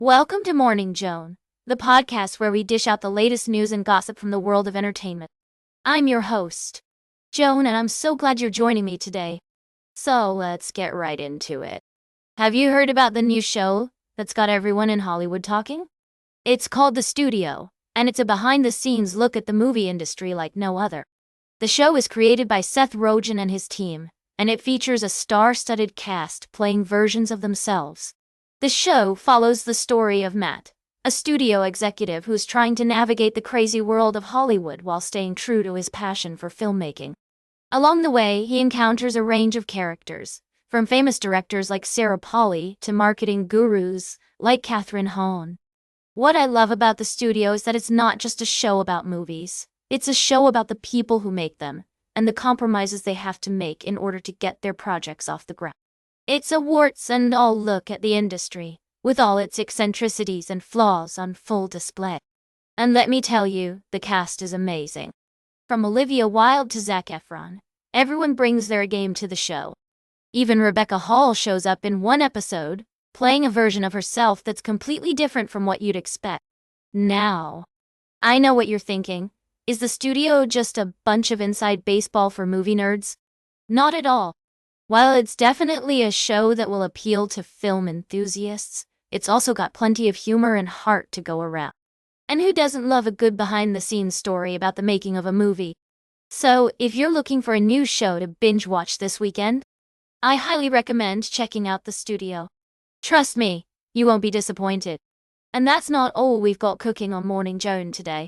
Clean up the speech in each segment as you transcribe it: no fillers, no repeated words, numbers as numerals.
Welcome to Morning Joan, the podcast where we dish out the latest news and gossip from the world of entertainment. I'm your host, Joan, and I'm so glad you're joining me today. So let's get right into it. Have you heard about the new show that's got everyone in Hollywood talking? It's called The Studio, and it's a behind-the-scenes look at the movie industry like no other. The show is created by Seth Rogen and his team, and it features a star-studded cast playing versions of themselves. The show follows the story of Matt, a studio executive who's trying to navigate the crazy world of Hollywood while staying true to his passion for filmmaking. Along the way, he encounters a range of characters, from famous directors like Sarah Polley to marketing gurus like Catherine Hahn. What I love about the studio is that it's not just a show about movies. It's a show about the people who make them, and the compromises they have to make in order to get their projects off the ground. It's a warts-and-all look at the industry, with all its eccentricities and flaws on full display. And let me tell you, the cast is amazing. From Olivia Wilde to Zac Efron, everyone brings their game to the show. Even Rebecca Hall shows up in one episode, playing a version of herself that's completely different from what you'd expect. Now, I know what you're thinking. Is the studio just a bunch of inside baseball for movie nerds? Not at all. While it's definitely a show that will appeal to film enthusiasts, it's also got plenty of humor and heart to go around. And who doesn't love a good behind-the-scenes story about the making of a movie? So, if you're looking for a new show to binge-watch this weekend, I highly recommend checking out The Studio. Trust me, you won't be disappointed. And that's not all we've got cooking on Morning Joan today.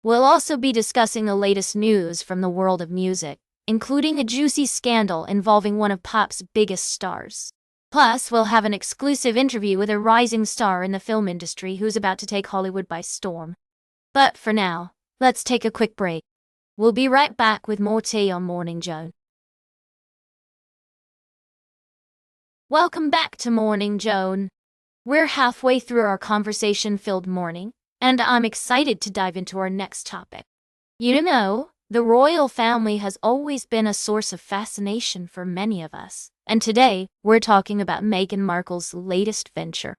We'll also be discussing the latest news from the world of music, including a juicy scandal involving one of pop's biggest stars. Plus, we'll have an exclusive interview with a rising star in the film industry who's about to take Hollywood by storm. But for now, let's take a quick break. We'll be right back with more tea on Morning Joan. Welcome back to Morning Joan. We're halfway through our conversation-filled morning, and I'm excited to dive into our next topic. You know, the royal family has always been a source of fascination for many of us, and today we're talking about Meghan Markle's latest venture.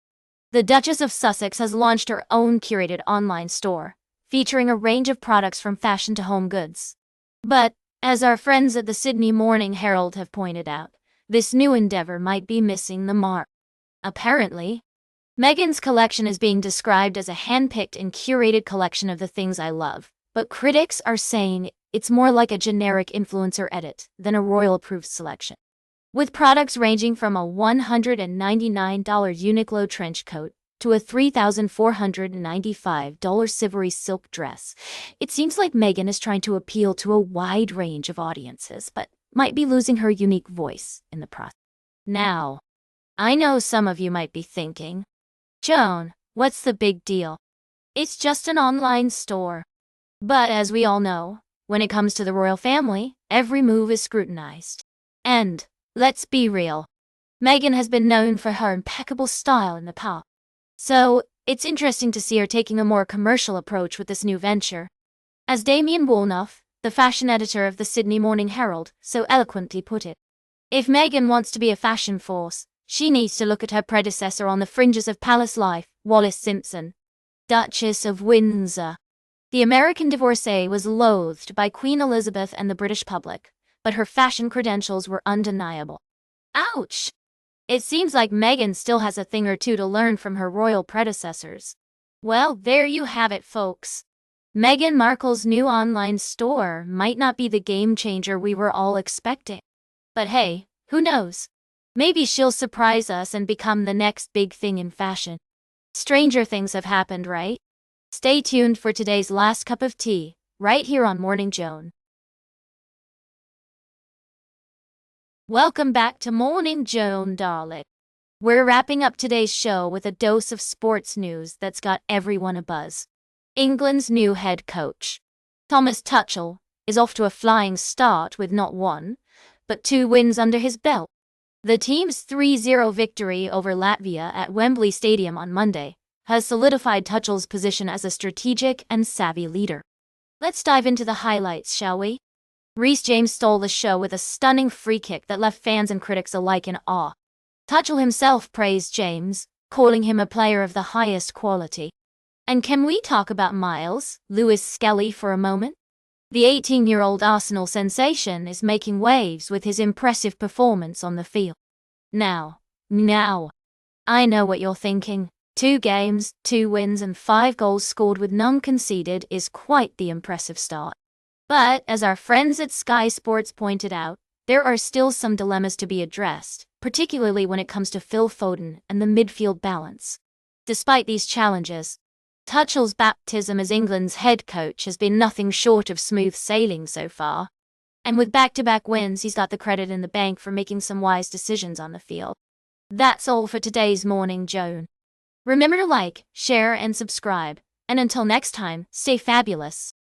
The Duchess of Sussex has launched her own curated online store, featuring a range of products from fashion to home goods. But, as our friends at the Sydney Morning Herald have pointed out, this new endeavor might be missing the mark. Apparently, Meghan's collection is being described as a hand-picked and curated collection of the things I love, but critics are saying it's more like a generic influencer edit than a royal-approved selection. With products ranging from a $199 Uniqlo trench coat to a $3,495 Sivori silk dress, it seems like Meghan is trying to appeal to a wide range of audiences, but might be losing her unique voice in the process. Now, I know some of you might be thinking, Joan, what's the big deal? It's just an online store. But as we all know, when it comes to the royal family, every move is scrutinized. And, let's be real, Meghan has been known for her impeccable style in the past. So, it's interesting to see her taking a more commercial approach with this new venture. As Damien Woolnough, the fashion editor of the Sydney Morning Herald, so eloquently put it, if Meghan wants to be a fashion force, she needs to look at her predecessor on the fringes of palace life, Wallis Simpson, Duchess of Windsor. The American divorcee was loathed by Queen Elizabeth and the British public, but her fashion credentials were undeniable. Ouch! It seems like Meghan still has a thing or two to learn from her royal predecessors. Well, there you have it, folks. Meghan Markle's new online store might not be the game changer we were all expecting. But hey, who knows? Maybe she'll surprise us and become the next big thing in fashion. Stranger things have happened, right? Stay tuned for today's last cup of tea, right here on Morning Joan. Welcome back to Morning Joan, darling. We're wrapping up today's show with a dose of sports news that's got everyone abuzz. England's new head coach, Thomas Tuchel, is off to a flying start with not one, but 2 wins under his belt. The team's 3-0 victory over Latvia at Wembley Stadium on Monday has solidified Tuchel's position as a strategic and savvy leader. Let's dive into the highlights, shall we? Reece James stole the show with a stunning free kick that left fans and critics alike in awe. Tuchel himself praised James, calling him a player of the highest quality. And can we talk about Lewis-Skelly for a moment? The 18-year-old Arsenal sensation is making waves with his impressive performance on the field. Now, I know what you're thinking. 2 games, 2 wins and 5 goals scored with none conceded is quite the impressive start. But, as our friends at Sky Sports pointed out, there are still some dilemmas to be addressed, particularly when it comes to Phil Foden and the midfield balance. Despite these challenges, Tuchel's baptism as England's head coach has been nothing short of smooth sailing so far. And with back-to-back wins, he's got the credit in the bank for making some wise decisions on the field. That's all for today's Morning Joan. Remember to like, share, and subscribe. And until next time, stay fabulous.